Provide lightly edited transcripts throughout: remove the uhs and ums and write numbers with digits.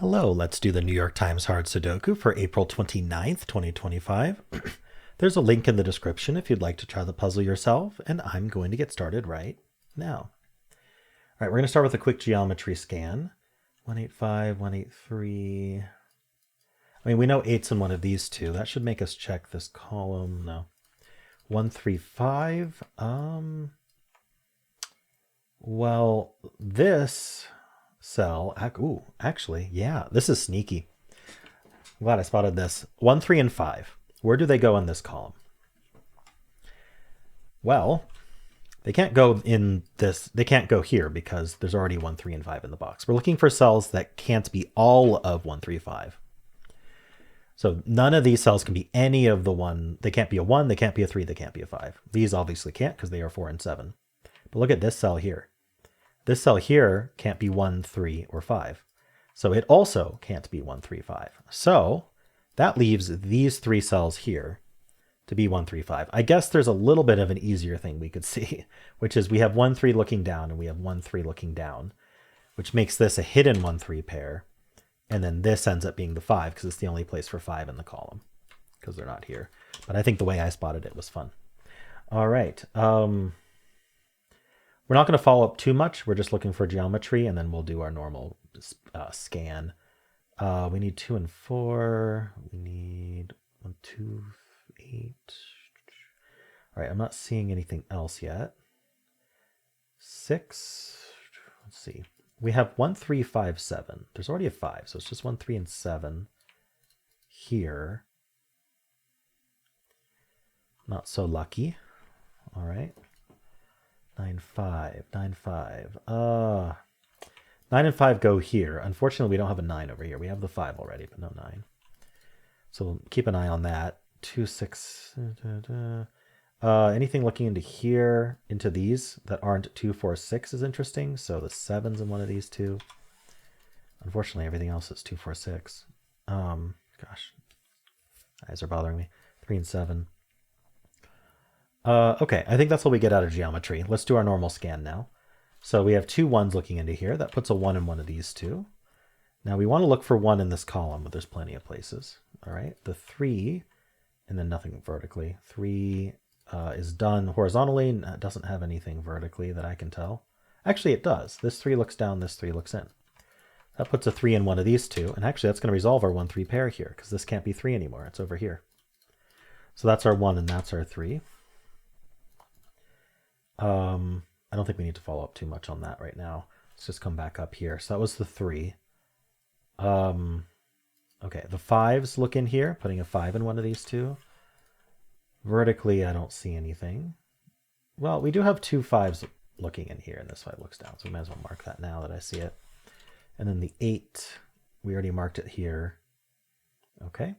Hello, let's do the New York Times Hard Sudoku for April 29th, 2025. There's a link in the description if you'd like to try the puzzle yourself, and I'm going to get started right now. All right, we're going to start with a quick geometry scan. 185, 183. I mean, we know 8's in one of these two. That should make us check this column. No. 135. Well, this cell, actually, yeah, this is sneaky. I'm glad I spotted this. 1, 3, and 5. Where do they go in this column? Well, they can't go in this. They can't go here because there's already 1, 3, and 5 in the box. We're looking for cells that can't be all of 1, 3, 5. So none of these cells can be any of the one. They can't be a 1, they can't be a 3, they can't be a 5. These obviously can't because they are 4 and 7. But look at this cell here. This cell here can't be 1, 3, or 5. So it also can't be 1, 3, 5. So that leaves these 3 cells here to be 1, 3, 5. I guess there's a little bit of an easier thing we could see, which is we have 1, 3 looking down and we have 1, 3 looking down, which makes this a hidden 1, 3 pair. And then this ends up being the 5 because it's the only place for 5 in the column because they're not here. But I think the way I spotted it was fun. All right. We're not going to follow up too much. We're just looking for geometry, and then we'll do our normal scan. We need 2 and 4. We need 1, 2, 8. All right, I'm not seeing anything else yet. 6. Let's see. We have 1, 3, 5, 7. There's already a 5, so it's just 1, 3, and 7 here. Not so lucky. All right. 9, 5, 9, 5. 9 and 5 go here. Unfortunately, we don't have a 9 over here. We have the 5 already, but no 9. So we'll keep an eye on that. 2, 6. Anything looking into here, into these that aren't 2, 4, 6 is interesting. So the 7's in one of these two. Unfortunately, everything else is 2, 4, 6. Gosh, eyes are bothering me. 3 and 7. Okay, I think that's what we get out of geometry. Let's do our normal scan now. So we have 2 1s looking into here. That puts a 1 in one of these two. Now we want to look for 1 in this column, but there's plenty of places. All right, the 3, and then nothing vertically. 3 is done horizontally, and it doesn't have anything vertically that I can tell. Actually, it does. This 3 looks down, this 3 looks in. That puts a 3 in one of these two, and actually that's going to resolve our 1, 3 pair here, because this can't be 3 anymore. It's over here. So that's our 1, and that's our 3. I don't think we need to follow up too much on that right now. Let's just come back up here. So that was the 3. Okay, the 5s look in here, putting a 5 in one of these two. Vertically, I don't see anything. Well, we do have 2 5s looking in here, and this 5 looks down, so we might as well mark that now that I see it. And then the 8, we already marked it here. Okay.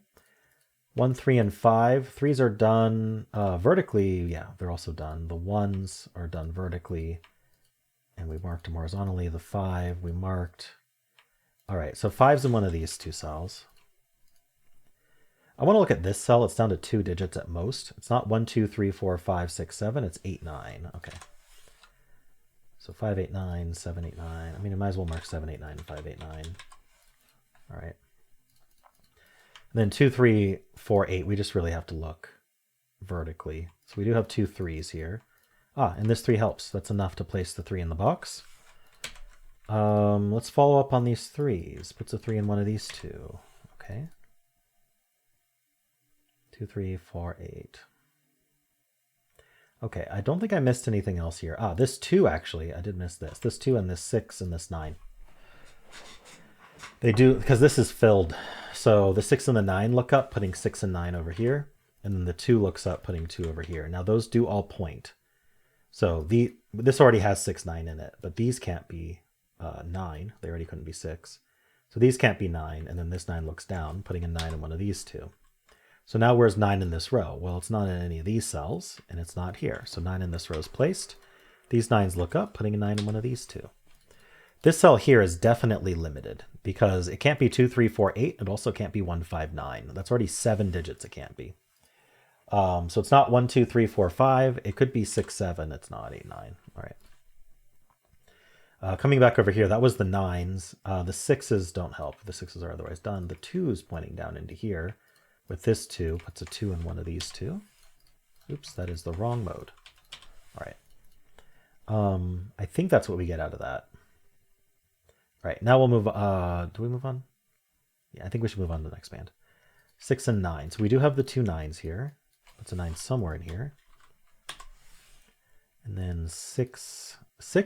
1, 3, and 5. 3s are done vertically. Yeah, they're also done. The 1s are done vertically, and we marked them horizontally. The 5 we marked. All right, so 5's in one of these 2 cells. I want to look at this cell. It's down to 2 digits at most. It's not 1, 2, 3, 4, 5, 6, 7. It's 8, 9. Okay. So 5, 8, 9, 7, 8, 9. I mean, I might as well mark 7, 8, 9, and 5, 8, 9. All right. And then 2, 3, 4, 8. We just really have to look vertically. So we do have 2 3s here. And this 3 helps. That's enough to place the 3 in the box. Let's follow up on these 3s. Puts a 3 in one of these two. Okay. 2, 3, 4, 8. Okay, I don't think I missed anything else here. This 2 actually, I did miss this. This 2 and this 6 and this 9. They do, because this is filled. So the 6 and the 9 look up, putting 6 and 9 over here. And then the 2 looks up, putting 2 over here. Now those do all point. So this already has 6, 9 in it, but these can't be 9. They already couldn't be 6. So these can't be 9, and then this 9 looks down, putting a 9 in one of these two. So now where's 9 in this row? Well, it's not in any of these cells, and it's not here. So 9 in this row is placed. These 9s look up, putting a 9 in one of these two. This cell here is definitely limited because it can't be 2, 3, 4, 8. It also can't be 1, 5, 9. That's already 7 digits it can't be. So it's not 1, 2, 3, 4, 5. It could be 6, 7. It's not 8, 9. All right. Coming back over here, that was the 9s. The 6s don't help. The 6s are otherwise done. The 2s pointing down into here with this 2 puts a 2 in one of these two. Oops, that is the wrong mode. All right. I think that's what we get out of that. All right, now we'll move. Do we move on? Yeah, I think we should move on to the next band. 6 and 9. So we do have the two 9s here. That's a 9 somewhere in here. And then 6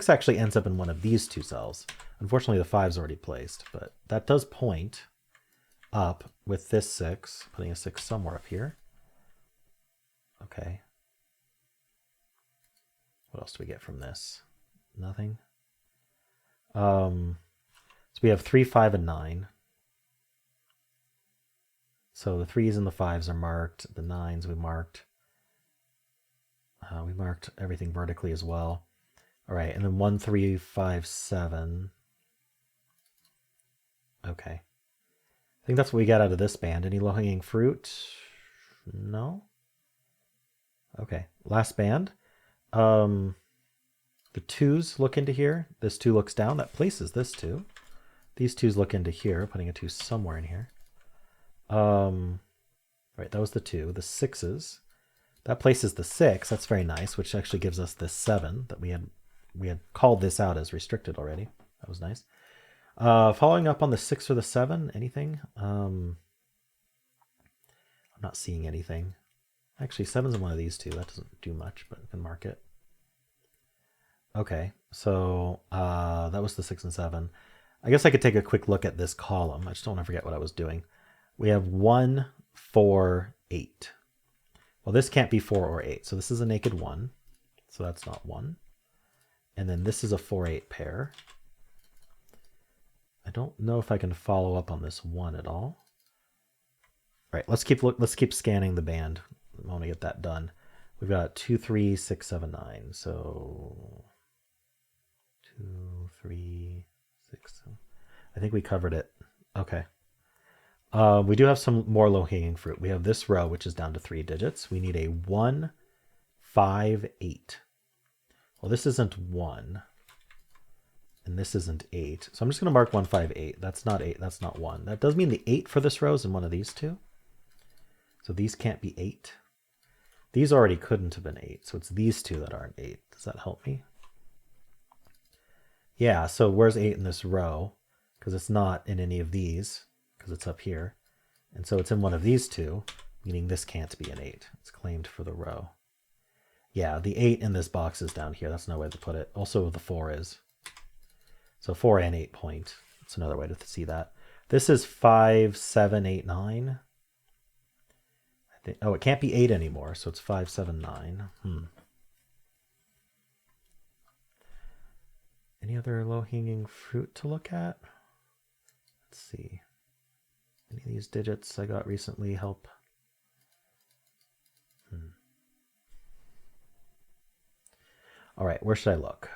actually ends up in one of these two cells. Unfortunately, the 5's already placed, but that does point up with this 6, putting a 6 somewhere up here. Okay. What else do we get from this? Nothing. So we have 3, 5, and 9. So the 3s and the 5s are marked. The 9s we marked. We marked everything vertically as well. All right, and then 1, 3, 5, 7. Okay. I think that's what we got out of this band. Any low-hanging fruit? No? Okay, last band. The 2s look into here. This 2 looks down. That places this 2. These 2s look into here, putting a 2 somewhere in here. Right, that was the 2. The 6s. That places the 6. That's very nice, which actually gives us this 7 that we had called this out as restricted already. That was nice. Following up on the 6 or the 7, anything? I'm not seeing anything. Actually, 7's in one of these two. That doesn't do much, but we can mark it. Okay, so that was the 6 and 7. I guess I could take a quick look at this column. I just don't want to forget what I was doing. We have 1, 4, 8. Well, this can't be 4 or 8, so this is a naked 1, so that's not 1. And then this is a 4, 8 pair. I don't know if I can follow up on this 1 at all. All right, let's keep scanning the band. I want to get that done. We've got 2, 3, 6, 7, 9. So 2, 3, 6, 7. I think we covered it. Okay. We do have some more low-hanging fruit. We have this row, which is down to 3 digits. We need a 1, 5, 8. Well, this isn't 1, and this isn't 8. So I'm just going to mark 1, 5, 8. That's not 8. That's not 1. That does mean the 8 for this row is in one of these two. So these can't be 8. These already couldn't have been 8. So it's these two that aren't 8. Does that help me? Yeah, so where's 8 in this row? Because it's not in any of these, because it's up here. And so it's in one of these two, meaning this can't be an 8. It's claimed for the row. Yeah, the 8 in this box is down here. That's no way to put it. Also, the 4 is. So 4 and 8 point. That's another way to see that. This is 5, 7, 8, 9. I think, oh, it can't be 8 anymore, so it's 5, 7, 9. Any other low-hanging fruit to look at? Let's see. Any of these digits I got recently help? All right, where should I look?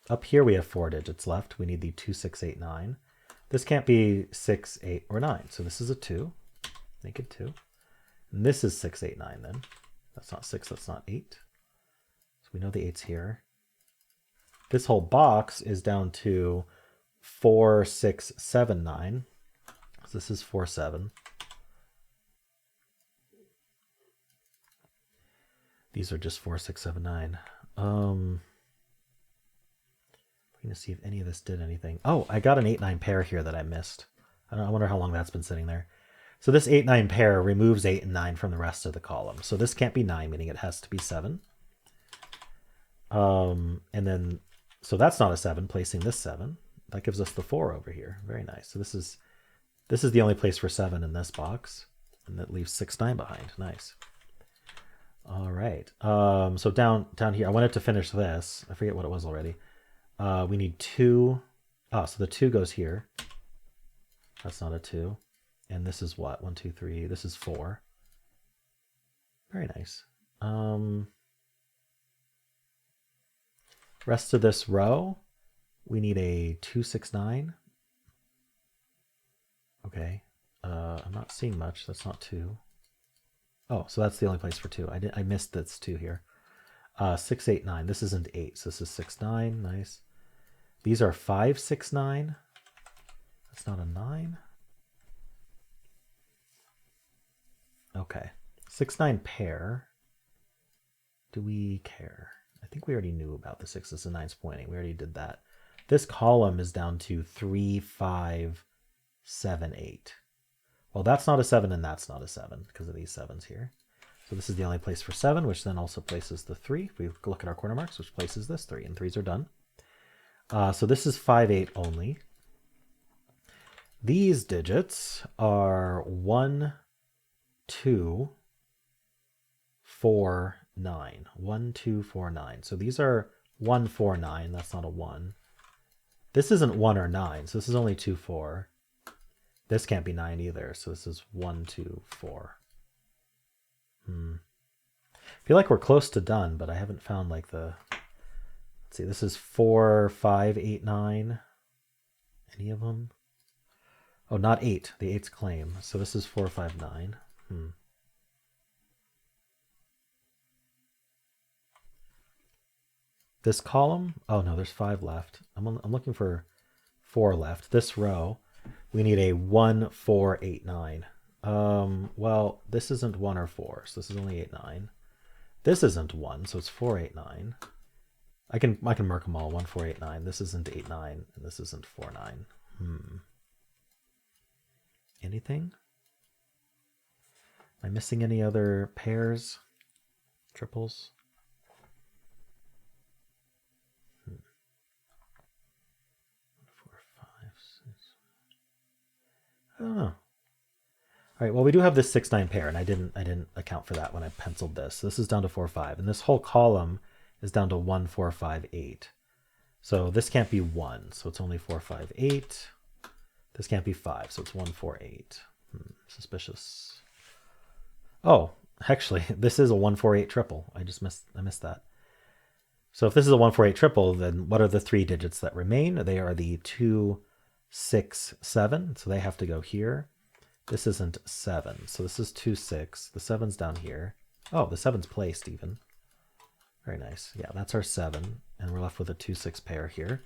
Up here we have 4 digits left. We need the 2, 6, 8, 9. This can't be 6, 8, or 9. So this is a 2. Naked 2. And this is 6, 8, 9 then. That's not 6, that's not 8. So we know the 8's here. This whole box is down to 4, 6, 7, 9. So this is 4, 7. These are just 4, 6, 7, 9. We're going to see if any of this did anything. Oh, I got an 8, 9 pair here that I missed. I wonder how long that's been sitting there. So this 8, 9 pair removes 8 and 9 from the rest of the column. So this can't be 9, meaning it has to be 7. And then, so that's not a 7, placing this 7. That gives us the 4 over here. Very nice. So this is the only place for 7 in this box. And that leaves 6, 9 behind. Nice. All right. So down here, I wanted to finish this. I forget what it was already. We need 2. So the 2 goes here. That's not a 2. And this is what? 1, 2, 3. This is 4. Very nice. Rest of this row, we need a 2, 6, 9. Okay. I'm not seeing much. That's not 2. Oh, so that's the only place for 2. I missed this 2 here. 6, 8, 9. This isn't 8, so this is 6, 9. Nice. These are 5, 6, 9. That's not a 9. Okay. 6, 9 pair. Do we care? I think we already knew about the 6s and 9s pointing. We already did that. This column is down to 3, 5, 7, 8. Well, that's not a 7 and that's not a 7 because of these 7s here. So this is the only place for 7, which then also places the 3. If we look at our corner marks, which places this 3, and 3s are done. So this is 5, 8 only. These digits are 1, 2, 4, 9. 1, 2, 4, 9. So these are 1, 4, 9. That's not a 1. This isn't 1 or 9, so this is only 2, 4. This can't be 9 either, so this is 1, 2, 4. I feel like we're close to done, but I haven't found like the... Let's see, this is 4, 5, 8, 9. Any of them? Oh, not 8. The 8's claim. So this is 4, 5, 9. This column? Oh no, there's 5 left. I'm looking for 4 left. This row, we need a 1, 4, 8, 9. Well, this isn't 1 or 4, so this is only 8, 9. This isn't 1, so it's 4, 8, 9. I can mark them all. 1, 4, 8, 9. This isn't 8, 9, and this isn't 4, 9. Anything? Am I missing any other pairs? Triples? 4, 5, 6. I don't know. All right, well, we do have this 6, 9 pair, and I didn't account for that when I penciled this. So this is down to 4, 5, and this whole column is down to 1, 4, 5, 8. So this can't be 1, so it's only 4, 5, 8. This can't be 5, so it's 1, 4, 8. Suspicious. Oh, actually, this is a 1, 4, 8 triple. I missed that. So if this is a 1, 4, 8 triple, then what are the 3 digits that remain? They are the 2, 6, 7. So they have to go here. This isn't 7, so this is 2, 6. The 7's down here. Oh, the 7's placed even. Very nice. Yeah, that's our 7, and we're left with a 2, 6 pair here.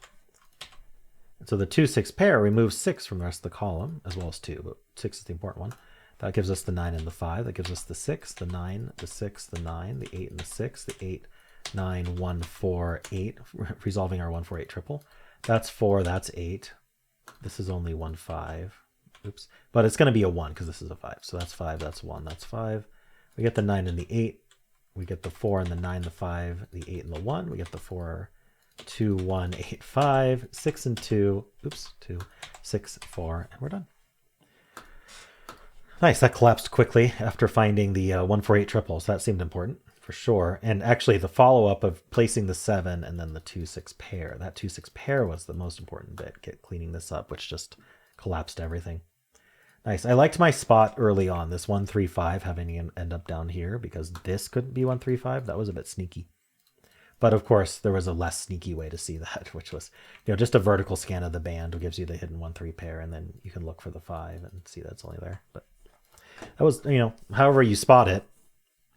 And so the 2, 6 pair removes 6 from the rest of the column, as well as 2, but 6 is the important one. That gives us the 9 and the 5. That gives us the 6, the 9, the 6, the 9, the 8 and the 6, the 8, 9, 1, 4, 8, resolving our 1, 4, 8 triple. That's 4, that's 8. This is only 1, 5. Oops. But it's going to be a 1 because this is a 5. So that's 5, that's 1, that's 5. We get the 9 and the 8. We get the 4 and the 9, the 5, the 8 and the 1. We get the 4, 2, 1, 8, 5, 6 and 2. Oops, 2, 6, 4, and we're done. Nice, that collapsed quickly after finding the 1, 4, 8 triples. That seemed important for sure. And actually the follow-up of placing the 7 and then the 2, 6 pair. That 2, 6 pair was the most important bit, cleaning this up, which just collapsed everything. Nice. I liked my spot early on, this 1, 3, 5 having end up down here because this couldn't be 1, 3, 5. That was a bit sneaky. But of course, there was a less sneaky way to see that, which was, just a vertical scan of the band gives you the hidden 1, 3 pair, and then you can look for the 5 and see that's only there. But that was, however you spot it,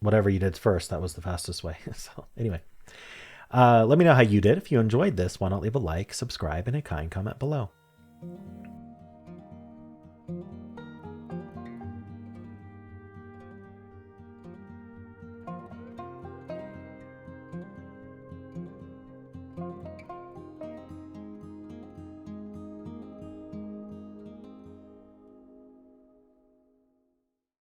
whatever you did first, that was the fastest way. So anyway, let me know how you did. If you enjoyed this, why not leave a like, subscribe, and a kind comment below.